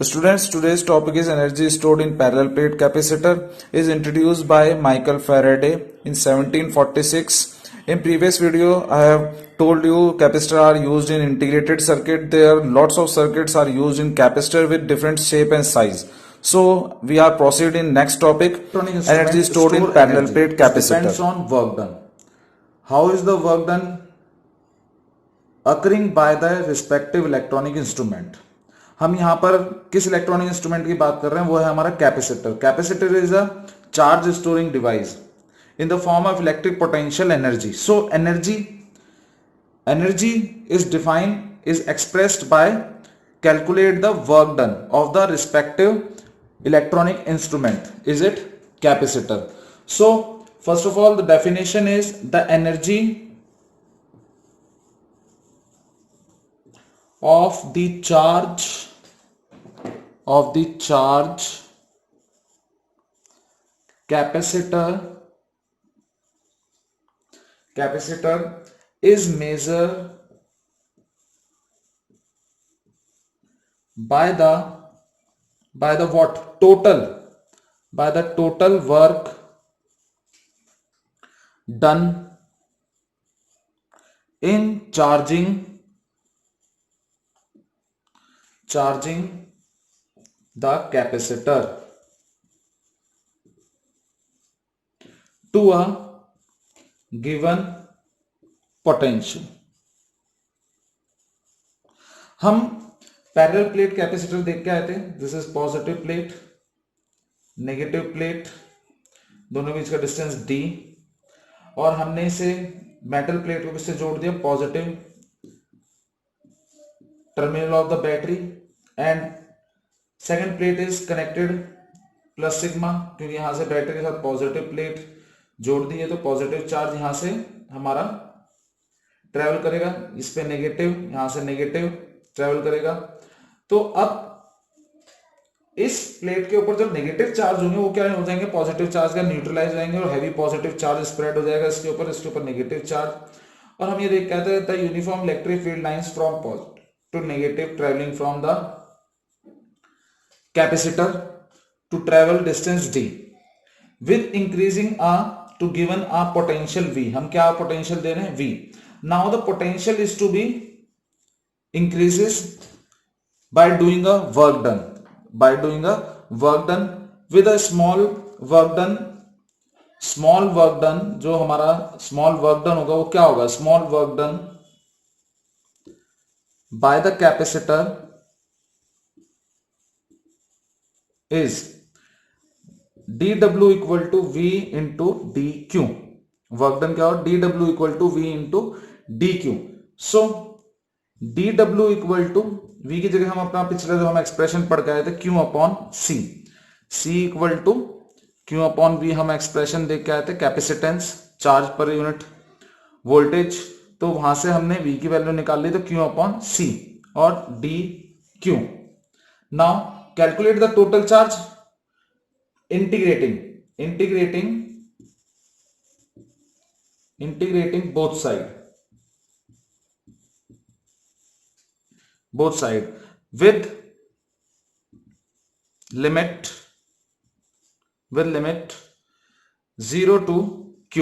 Students, today's topic is energy stored in parallel plate capacitor is introduced by Michael Faraday in 1746. In previous video, I have told you capacitors are used in integrated circuit. There are lots of circuits are used in capacitor with different shape and size. So we are proceeding in next topic. Energy stored in parallel plate capacitor. Depends on work done. How is the work done? Occurring by the respective electronic instrument. हम यहां पर किस electronic instrument की बात कर रहे हैं, वो है हमारा capacitor. Capacitor is a charge storing device in the form of electric potential energy. So energy is defined, is expressed by calculate the work done of the respective electronic instrument. Is it capacitor? So first of all, the definition is the energy of the charge capacitor is measured by the what? By the total work done in charging the capacitor to a given potential. हम parallel plate capacitor देख के आए थे. This is positive plate, negative plate, दोनों बीच का distance d, और हमने इसे मेटल प्लेट को किससे जोड़ दिया? Positive terminal of the battery. And second plate is connected plus sigma, क्योंकि यहां से बैटरी के साथ पॉजिटिव प्लेट जोड़ दी है तो पॉजिटिव चार्ज यहां से हमारा ट्रेवल करेगा, इस पे नेगेटिव, यहां से नेगेटिव ट्रेवल करेगा. तो अब इस प्लेट के ऊपर जो नेगेटिव चार्ज होंगे वो क्या हो जाएंगे? पॉजिटिव चार्ज का न्यूट्रलाइज हो जाएंगे और हैवी पॉजिटिव चार्ज स्प्रेड हो जाएगा इसके ऊपर नेगेटिव चार्ज. और हम ये देख कहते हैं the uniform electric field lines from positive to negative travelling from the capacitor to travel distance d with increasing to given a potential V. हम क्या पोटेंशियल दे रहे हैं? V. Now the potential is to be increases by doing a work done. By doing a work done with a small work done. Small work done, जो हमारा small work done होगा वो क्या होगा? Small work done by the capacitor is dw equal to v into dq. Work done क्या हो? dw equal to v into dq. So dw equal to v की जगह हम अपना पिछले जो हम एक्सप्रेशन पढ़ के आए थे q upon c. c equal to q upon v हम एक्सप्रेशन देख के आए थे capacitance, charge per unit voltage. तो वहां से हमने v की वैल्यू निकाल ली तो q अपॉन c और dq. Now calculate the total charge integrating both side with limit 0 to q.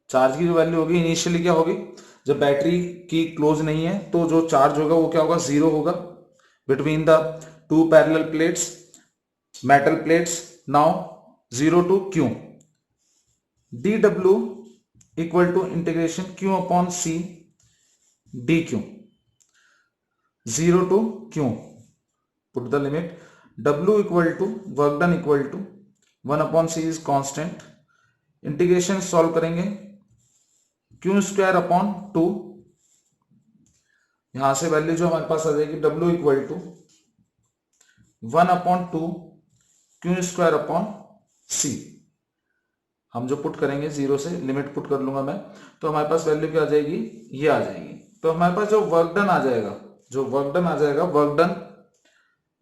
Charge की जो वैल्यू होगी इनिशियली क्या होगी? जब बैटरी की क्लोज नहीं है तो जो चार्ज होगा वो क्या होगा? 0 होगा between the two parallel plates, metal plates. Now 0 to q. dw equal to integration q upon c dq. 0 to q. Put the limit. w equal to work done equal to 1 upon c is constant. Integration solve करेंगे q square upon 2. यहां से value जो हमारे पास आ जाएगी w equal to 1 upon 2 Q square upon C. हम जो put करेंगे 0 से लिमिट पुट कर लूंगा मैं, तो हमारे पास वैल्यू क्या आ जाएगी? ये आ जाएगी. तो हमारे पास जो वर्क डन आ जाएगा, work done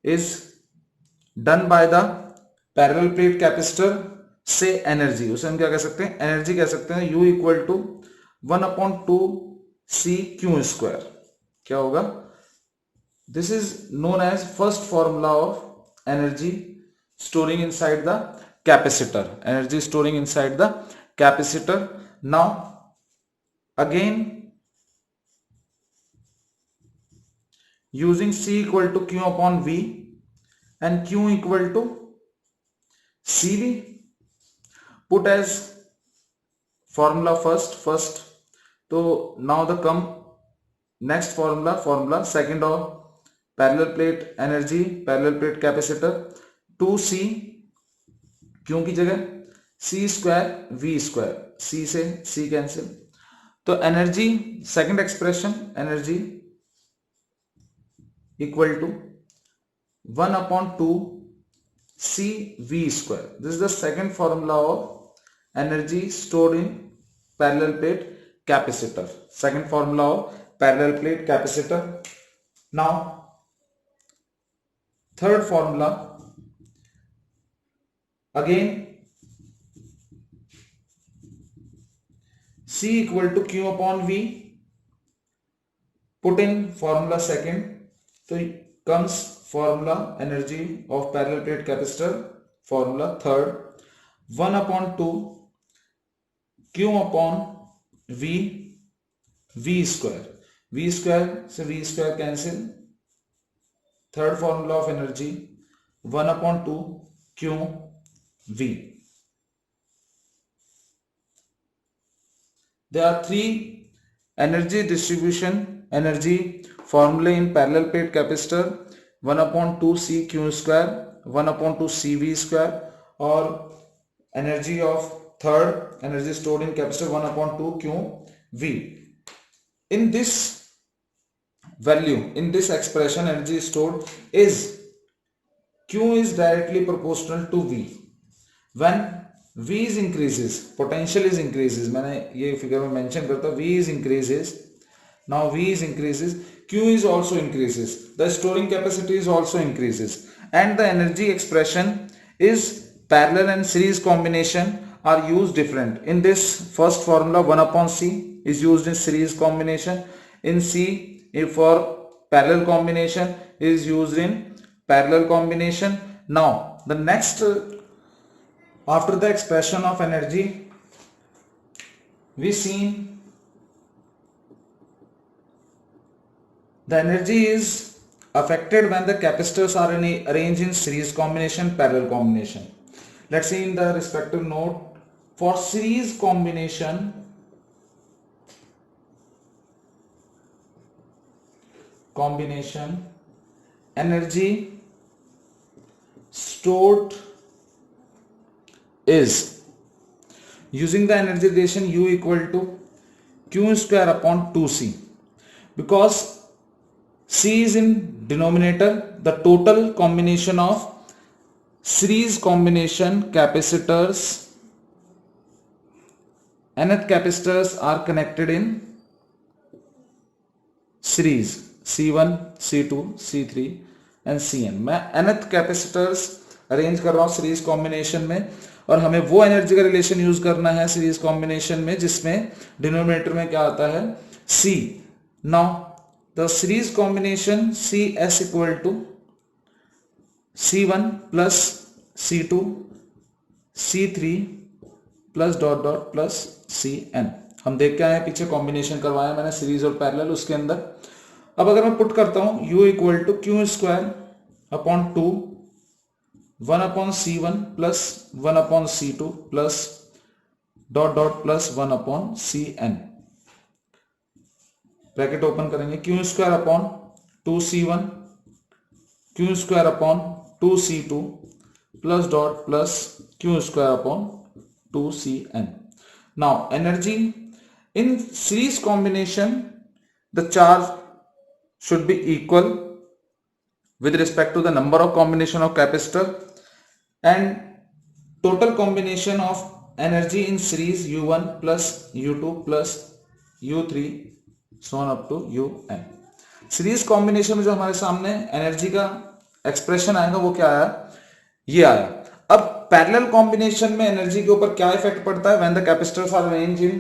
is done by the parallel plate capacitor से एनर्जी, उसे हम क्या कह सकते हैं? एनर्जी कह सकते हैं. U equal to 1 upon 2 C Q square. क्या होगा? This is known as first formula of energy storing inside the capacitor. Energy storing inside the capacitor. Now again, using C equal to Q upon V and Q equal to CV, put as formula first. So now the come next formula second of parallel plate energy, parallel plate capacitor, 2C Q की जगह C square V square, C से C cancel, तो energy second expression energy equal to 1/2 C V square. This is the second formula of energy stored in parallel plate capacitor. Second formula of parallel plate capacitor. Now third formula, again C equal to Q upon V, put in formula second, so comes formula energy of parallel plate capacitor, formula third, 1/2 Q upon V, V square, V square से V square cancel, third formula of energy 1/2 Q V. There are three energy distribution energy formulae in parallel plate capacitor, 1/2 C Q square, 1/2 C V square, or energy of third energy stored in capacitor 1/2 Q V. In this value, in this expression, energy stored is Q is directly proportional to V. When V is increases, potential is increases, मैंने ये figure में mention करता, V is increases, now V is increases, Q is also increases, the storing capacity is also increases, and the energy expression is parallel and series combination are used different. In this first formula 1/C is used in series combination, in C for parallel combination is used in parallel combination. Now the next, after the expression of energy, we seen the energy is affected when the capacitors are arranged in series combination, parallel combination. Let's see in the respective note. For series combination, energy stored is using the energy relation U equal to Q square upon 2C. Because C is in denominator, the total combination of series combination capacitors, nth capacitors are connected in series, C1, C2, C3 and Cn. मैं nth capacitors arrange कर रहा हूं series combination में, और हमें वो energy का relation use करना है सीरीज कॉम्बिनेशन में जिसमें डिनोमिनेटर में क्या आता है, C. Now the series combination CS equal to C1 plus C2 C3 plus dot dot plus Cn. हम देख के आए हैं, पीछे कॉम्बिनेशन करवाया मैंने सीरीज और पैरेलल, उसके अंदर अब अगर मैं पुट करता हूं U equal to Q square upon 2 1/C1 plus 1/C2 plus dot dot plus 1/Cn, bracket open करेंगे, Q square upon 2C1 Q square upon 2C2 plus dot plus Q square upon 2Cn. Now energy in series combination, the charge should be equal with respect to the number of combination of capacitor, and total combination of energy in series U1 plus U2 plus U3 so on up to Un. Series combination में जो हमारे सामने energy का expression आएगा वो क्या आया, ये आया. अब पैरेलल कॉम्बिनेशन में एनर्जी के ऊपर क्या इफेक्ट पड़ता है, when the capacitors are arranged in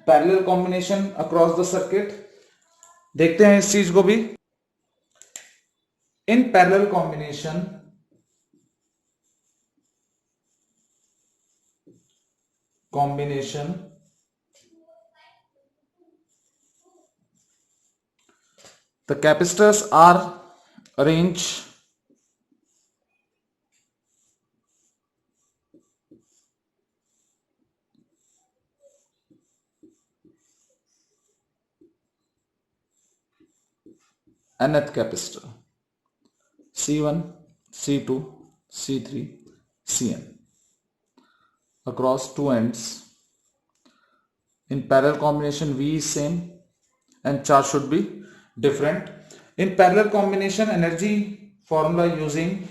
parallel combination across the circuit. देखते हैं इस चीज को भी. In parallel combination, the capacitors are arranged nth capacitor C1, C2, C3, Cn across two ends. In parallel combination, V is same and charge should be different. In parallel combination, energy formula using,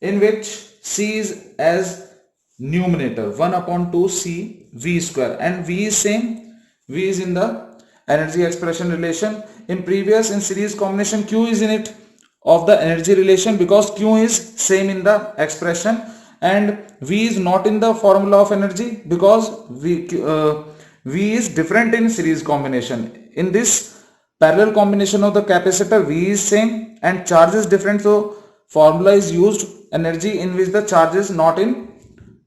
in which C is as numerator 1 upon 2 C V square, and V is same, V is in the energy expression relation. In previous, in series combination, Q is in it of the energy relation because Q is same in the expression, and V is not in the formula of energy because V is different in series combination. In this parallel combination of the capacitor, V is same and charge is different, so formula is used, energy in which the charge is not in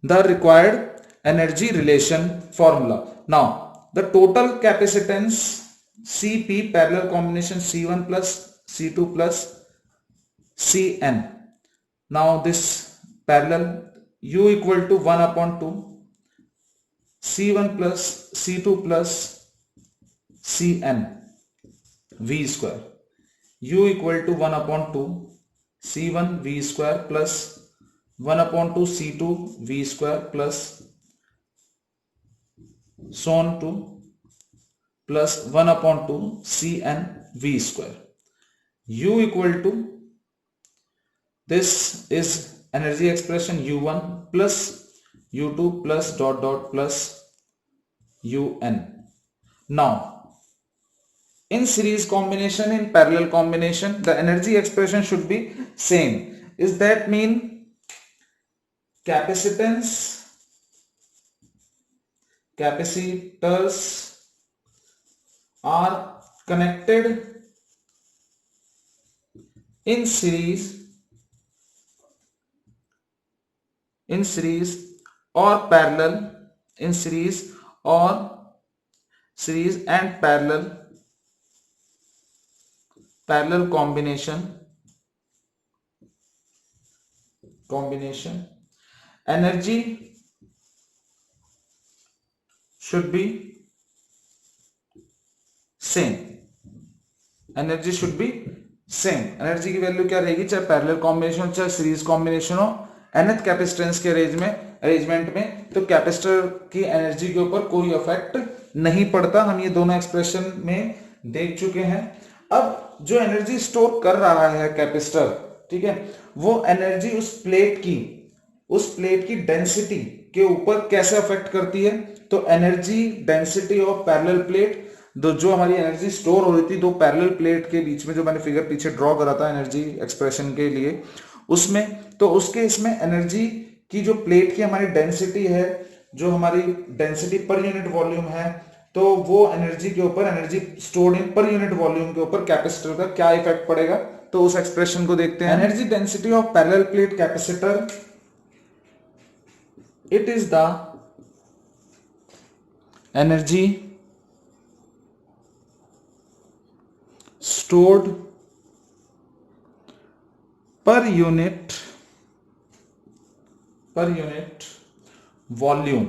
the required energy relation formula. Now the total capacitance Cp parallel combination C1 plus C2 plus Cn. Now this parallel U equal to 1 upon 2 C1 plus C2 plus Cn V square. U equal to 1 upon 2 C1 V square plus 1 upon 2 C2 V square plus so on to plus 1 upon 2 Cn V square. U equal to, this is energy expression U1 plus U2 plus dot dot plus Un. Now in series combination, in parallel combination, the energy expression should be same. Is that mean capacitors are connected in series or parallel, in series and parallel combination, energy should be same. Energy should be same. Energy की value क्या रहेगी, चाहे parallel combination हो चाहे series combination हो, nth capacitance के arrangement में तो कैपेसिटर की एनर्जी के ऊपर कोई इफेक्ट नहीं पड़ता. हम ये दोनों एक्सप्रेशन में देख चुके हैं. अब जो एनर्जी स्टोर कर रहा है कैपेसिटर, ठीक है, वो एनर्जी उस प्लेट की डेंसिटी के ऊपर कैसे अफेक्ट करती है. तो energy density of parallel plate, जो हमारी एनर्जी स्टोर हो रही थी दो पैरेलल प्लेट के बीच में, जो मैंने फिगर पीछे ड्रॉ करा था एनर्जी एक्सप्रेशन के लिए, उसमें तो उसके इसमें एनर्जी की जो प्लेट की हमारी डेंसिटी है, जो हमारी डेंसिटी पर यूनिट वॉल्यूम है, तो वो एनर्जी के ऊपर, एनर्जी स्टोर्ड इन पर यूनिट वॉल्यूम के ऊपर कैपेसिटर का क्या इफेक्ट पड़ेगा. तो उस एक्सप्रेशन को देखते हैं. Energy density of parallel plate capacitor, it is the energy stored per unit volume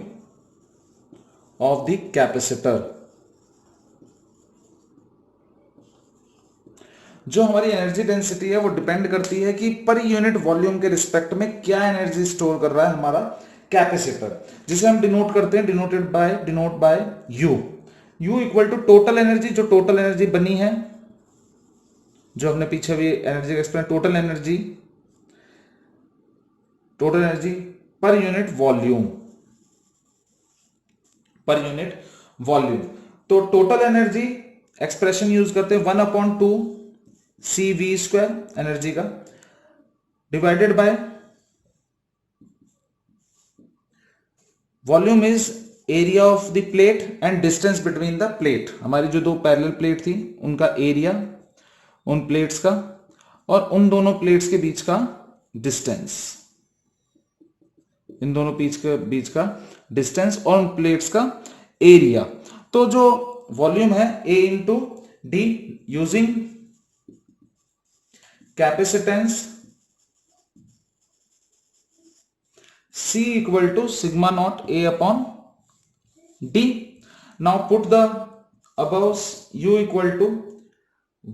of the capacitor. जो हमारी एनर्जी डेंसिटी है वो डिपेंड करती है कि पर यूनिट वॉल्यूम के रिस्पेक्ट में क्या एनर्जी स्टोर कर रहा है हमारा कैपेसिटर, जिसे हम डिनोट करते हैं denote by U equal to total energy, जो टोटल एनर्जी बनी है, जो हमने पीछे भी energy explain, total energy per unit volume. तो टोटल एनर्जी एक्सप्रेशन यूज करते हैं 1 upon 2 C V square energy का, divided by volume is area of the plate and distance between the plate. हमारी जो दो पैरेलल प्लेट थी उनका area उन प्लेट्स का, और उन दोनों प्लेट्स के बीच का डिस्टेंस, इन दोनों बीच का डिस्टेंस और उन प्लेट्स का एरिया। तो जो वॉल्यूम है A into D using capacitance C equal to sigma naught A upon D। Now put the above U equal to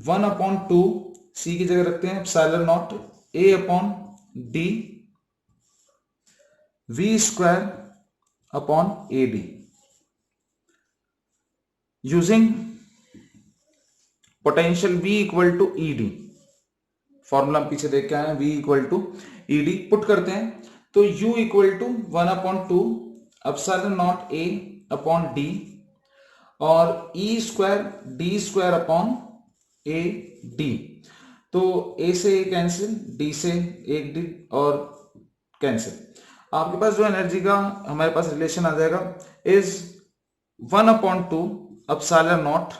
1 upon 2, C की जगह रखते हैं epsilon naught A upon D V square upon AD using potential V equal to ED। Formula हम पीछे देख के आए हैं, V equal to ED put करते हैं तो U equal to 1 upon 2 epsilon naught A upon D और E square D square upon AD। तो A से A कैंसिल, D से 1 D और कैंसिल। आपके पास जो एनर्जी का हमारे पास रिलेशन आ जाएगा is 1 upon 2 epsilon naught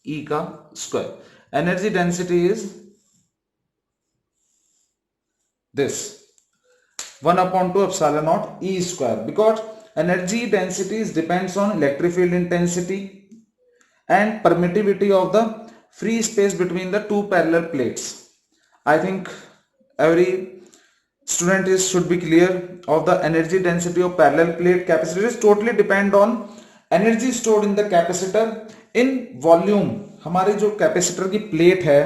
E का square. Energy density is this 1 upon 2 epsilon naught E square, because energy density depends on electric field intensity and permittivity of the free space between the two parallel plates. I think every student should be clear of the energy density of parallel plate capacitors totally depend on energy stored in the capacitor in volume। हमारी जो capacitor की plate है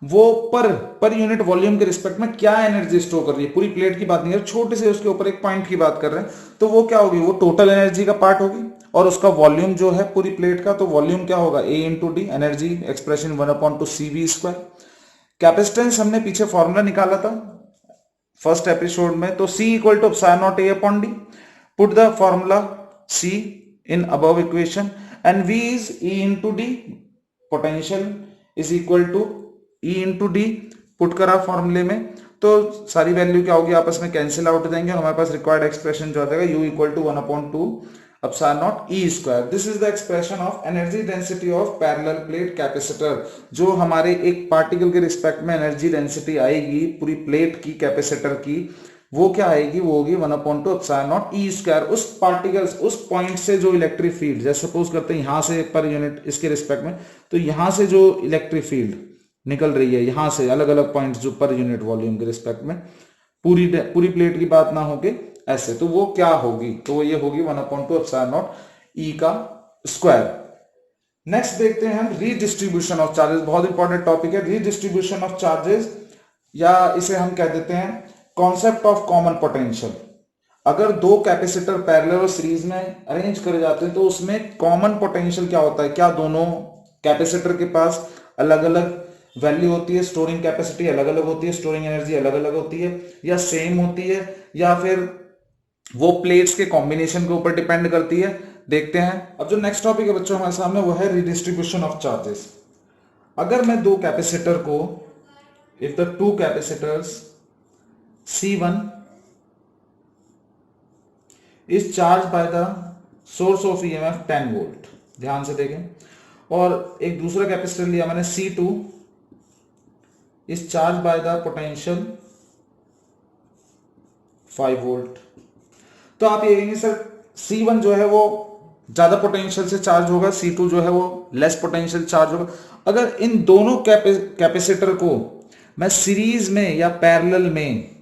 वो पर unit volume के respect में क्या energy store कर रही है, पूरी प्लेट की बात नहीं है, छोटे से उसके ऊपर एक पॉइंट की बात कर रहे हैं, तो वो क्या होगी, वो टोटल एनर्जी का पार्ट होगी और उसका वॉल्यूम जो है पूरी प्लेट का, तो वॉल्यूम क्या होगा A into D, energy expression 1 upon 2 CV square. Capacitance हमने पीछे फॉर्मूला निकाला था फर्स्ट एपिसोड में, तो C equal to epsilon naught A upon D। Put the formula C in above equation and V is E into D, potential is equal to E into D. Put करा फॉर्मूले में तो सारी value क्या होगी, आपस में कैंसिल आउट हो जाएंगे और हमारे पास रिक्वायर्ड एक्सप्रेशन जो आ जाएगा U equal to 1 upon 2 epsilon naught E square. This is the expression of energy density of parallel plate capacitor. जो हमारे एक पार्टिकल के रिस्पेक्ट में एनर्जी डेंसिटी आएगी पूरी प्लेट की कैपेसिटर की, वो क्या आएगी, वो होगी 1 upon 2 epsilon naught E square. उस पार्टिकल्स उस पॉइंट से जो इलेक्ट्रिक फील्ड, जैसे सपोज करते हैं यहां से पर यूनिट इसके रिस्पेक्ट में, तो यहां से जो इलेक्ट्रिक फील्ड निकल रही है यहां से अलग अलग पॉइंट्स जो पर यूनिट वॉल्यूम के रिस्पेक्ट में, पूरी प्लेट की बात ना होके ऐसे, तो वो क्या होगी, तो वो ये होगी 1 अपॉन 2 एप्सिलॉन नॉट E का स्क्वायर। नेक्स्ट देखते हैं हम रीडिस्ट्रीब्यूशन ऑफ चार्जेस। बहुत इंपॉर्टेंट टॉपिक है रीडिस्ट्रीब्यूशन ऑफ चार्जेस, या इसे हम कह देते हैं कॉन्सेप्ट ऑफ कॉमन पोटेंशियल। अगर दो कैपेसिटर पैरेलल और सीरीज में अरेंज करे जाते हैं तो उसमें कॉमन पोटेंशियल क्या होता है, क्या दोनों कैपेसिटर के पास अलग अलग वैल्यू होती है, स्टोरिंग कैपेसिटी अलग अलग होती है, स्टोरिंग एनर्जी अलग अलग होती है, या सेम होती है, या फिर वो प्लेट्स के कॉम्बिनेशन के ऊपर डिपेंड करती है, देखते हैं। अब जो नेक्स्ट टॉपिक है बच्चों हमारे सामने वो है रीडिस्ट्रीब्यूशन ऑफ चार्जेस। अगर मैं दो कैपेसिटर को, if the two capacitors C1 is charge by the source of EMF 10 volt, ध्यान से देखें, और एक दूसरा कैपेसिटर लिया मैंने C2 is charge by the potential 5 volt. तो आप ये कहेंगे सर C1 जो है वो ज्यादा पोटेंशियल से चार्ज होगा, C2 जो है वो लेस पोटेंशियल चार्ज होगा। अगर इन दोनों कैपेसिटर को मैं सीरीज में या पैरेलल में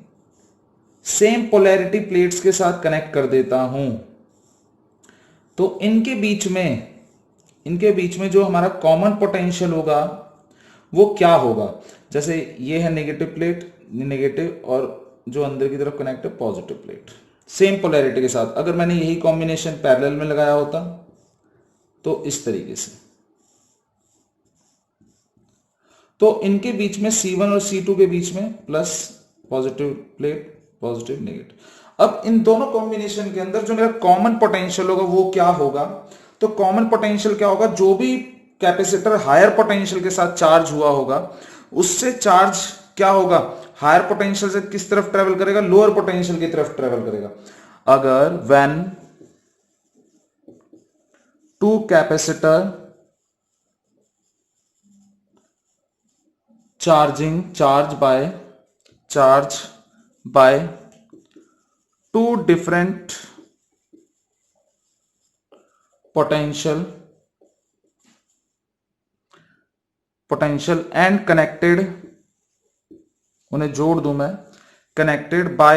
सेम पोलैरिटी प्लेट्स के साथ कनेक्ट कर देता हूं तो इनके बीच में जो हमारा कॉमन पोटेंशियल होगा वो क्या होगा। जैसे ये है नेगेटिव प्लेट, नेगेटिव, और जो अंदर की तरफ कनेक्ट है पॉजिटिव प्लेट, सेम पोलैरिटी के साथ। अगर मैंने यही कॉम्बिनेशन पैरेलल में लगाया होता तो इस तरीके से, तो इनके बीच में C1 और C2 के बीच में plus positive plate, positive negative. अब इन दोनों कॉम्बिनेशन के अंदर जो मेरा कॉमन पोटेंशियल होगा वो क्या होगा, तो कॉमन पोटेंशियल क्या होगा, जो भी कैपेसिटर हायर पोटेंशियल के साथ चार्ज हुआ होगा उससे चार्ज क्या होगा, हायर पोटेंशियल से किस तरफ ट्रेवल करेगा, लोअर पोटेंशियल की तरफ ट्रेवल करेगा। अगर when two capacitor charge by two different potential and connected, उन्हें जोड़ दूं मैं, connected by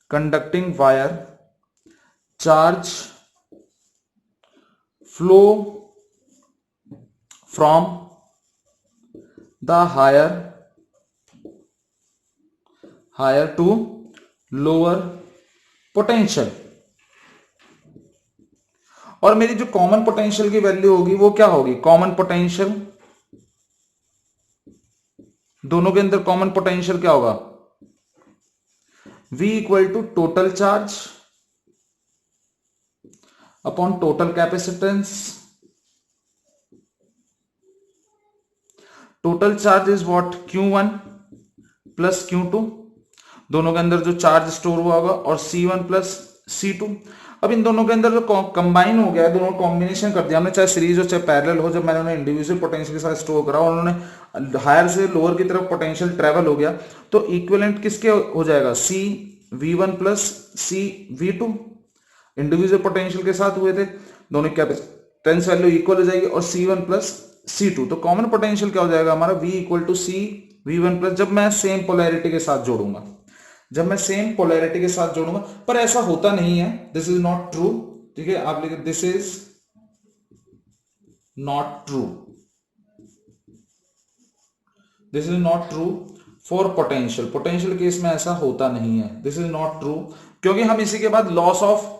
conducting wire charge flow from the higher to lower potential। और मेरी जो कॉमन पोटेंशियल की वैल्यू होगी वो क्या होगी? कॉमन पोटेंशियल, दोनों के अंदर कॉमन पोटेंशियल क्या होगा? V equal to total charge upon total capacitance. Total charge is what? Q1 plus Q2, दोनों के अंदर जो चार्ज स्टोर हुआ होगा, और C1 प्लस C2। अब इन दोनों के अंदर जो कंबाइन हो गया है, दोनों कॉम्बिनेशन कर दिया हमने, चाहे सीरीज हो चाहे पैरेलल हो, जब मैंने उन्हें इंडिविजुअल पोटेंशियल के साथ स्टोर करा और उन्होंने हायर से लोअर की तरफ पोटेंशियल ट्रेवल हो गया, तो इक्विवेलेंट किसके हो जाएगा? CV1 plus CV2। Individual potential के साथ हुए थे, दोनों की कैपेसिटेंस वैल्यू इक्वल हो जाएगी, और C1 प्लस C2, तो कॉमन पोटेंशियल क्या हो जाएगा हमारा? V equal to CV1 plus, जब मैं सेम पोलैरिटी के साथ जोड़ूंगा, पर ऐसा होता नहीं है, दिस इज नॉट ट्रू। ठीक है, आप लिखिए this is not true for potential case में ऐसा होता नहीं है, दिस इज नॉट ट्रू, क्योंकि हम इसी के बाद लॉस ऑफ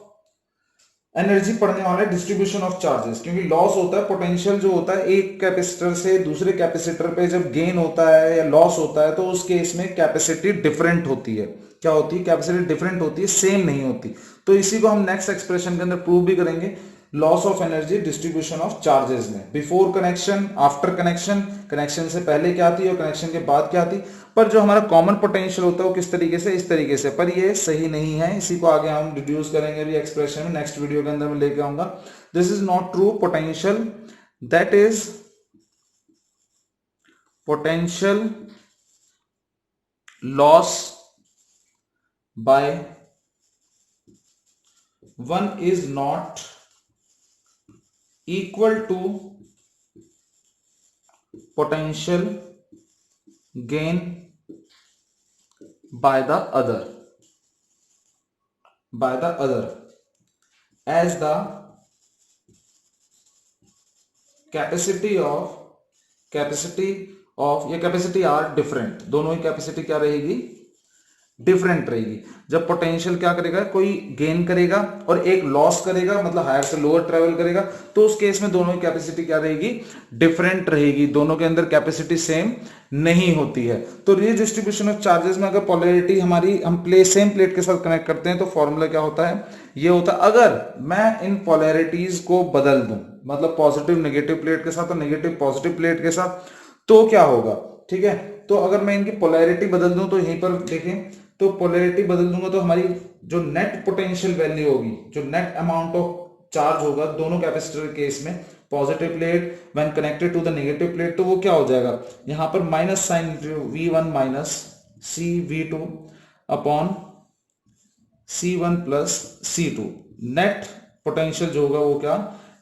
एनर्जी पढ़ने वाले, डिस्ट्रीब्यूशन ऑफ चार्जेस, क्योंकि लॉस होता है, पोटेंशियल जो होता है एक कैपेसिटर से दूसरे कैपेसिटर पे जब गेन होता है या लॉस होता है, तो उस केस में कैपेसिटी डिफरेंट होती है। क्या होती है? कैपेसिटी डिफरेंट होती है, सेम नहीं होती। तो इसी को हम नेक्स्ट एक्सप्रेशन के अंदर प्रूव भी करेंगे, loss of energy distribution of charges में, before connection, after connection, connection से पहले क्या थी और कनेक्शन के बाद क्या थी। पर जो हमारा कॉमन पोटेंशियल होता है वो किस तरीके से? इस तरीके से, पर ये सही नहीं है, इसी को आगे हम डिड्यूस करेंगे भी एक्सप्रेशन में, नेक्स्ट वीडियो के अंदर मैं लेके आऊंगा। This is not true, potential that is potential loss by one is not equal to potential gain by the other as the capacity are different। दोनों ही कैपेसिटी क्या रहेगी? डिफरेंट रहेगी। जब पोटेंशियल क्या करेगा? कोई गेन करेगा और एक लॉस करेगा, मतलब हायर से लोअर ट्रेवल करेगा, तो उस केस में दोनों की कैपेसिटी क्या रहेगी? डिफरेंट रहेगी, दोनों के अंदर कैपेसिटी सेम नहीं होती है। तो रीडिस्ट्रीब्यूशन ऑफ चार्जेस में अगर पोलैरिटी हमारी हम सेम प्लेट के साथ कनेक्ट करते हैं तो फॉर्मूला क्या होता है? ये होता है, अगर मैं इन पोलैरिटीज को बदल दूं, मतलब पॉजिटिव नेगेटिव प्लेट के साथ और नेगेटिव पॉजिटिव प्लेट के साथ, तो क्या होगा? ठीक है, तो अगर मैं इनकी पोलैरिटी बदल दूं, तो यहीं पर देखें, तो पोलैरिटी बदल दूंगा तो हमारी जो नेट पोटेंशियल वैल्यू होगी, जो नेट अमाउंट ऑफ चार्ज होगा दोनों कैपेसिटर के केस में, positive plate when connected to the negative plate, तो वो क्या हो जाएगा? यहां पर minus sign V1 minus CV2 upon C1 plus C2। Net potential जो होगा वो क्या?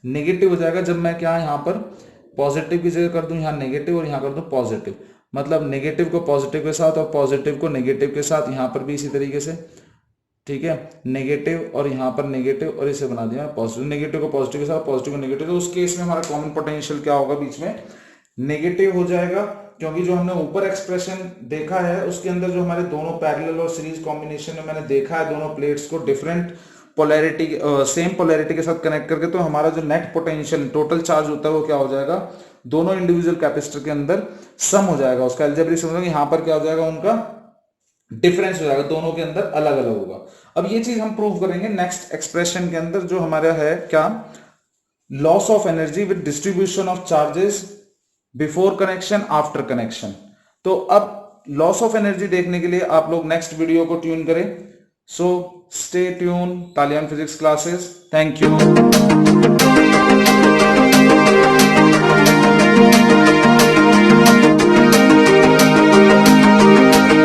नेगेटिव हो जाएगा, जब मैं क्या यहां पर पॉजिटिव की जगह कर दूं यहां नेगेटिव और यहां कर दूं पॉजिटिव, मतलब नेगेटिव को पॉजिटिव के साथ और पॉजिटिव को नेगेटिव के साथ, यहां पर भी इसी तरीके से। ठीक है, नेगेटिव और यहां पर नेगेटिव, और इसे बना दिया पॉजिटिव, नेगेटिव को पॉजिटिव के साथ, पॉजिटिव को नेगेटिव। तो उस केस में हमारा कॉमन पोटेंशियल क्या होगा? बीच में नेगेटिव हो जाएगा, क्योंकि जो हमने ऊपर एक्सप्रेशन देखा है उसके अंदर जो हमारे दोनों पैरेलल और सीरीज कॉम्बिनेशन में मैंने देखा है दोनों प्लेट्स को डिफरेंट पोलैरिटी, सेम पोलैरिटी के साथ कनेक्ट करके, तो हमारा जो नेट पोटेंशियल टोटल चार्ज होता है वो क्या हो जाएगा? दोनों इंडिविजुअल कैपेसिटर के अंदर सम हो जाएगा, उसका अलजेब्रिक सम। यहां पर क्या हो जाएगा? उनका डिफरेंस हो जाएगा, दोनों के अंदर अलग अलग होगा। अब ये चीज हम प्रूव करेंगे नेक्स्ट एक्सप्रेशन के अंदर, जो हमारा है क्या? Loss of energy with distribution of charges before connection, after connection. तो अब लॉस ऑफ एनर्जी देखने के लिए आप लोग नेक्स्ट वीडियो को ट्यून करें। सो stay tuned, Talian Physics classes. Thank you.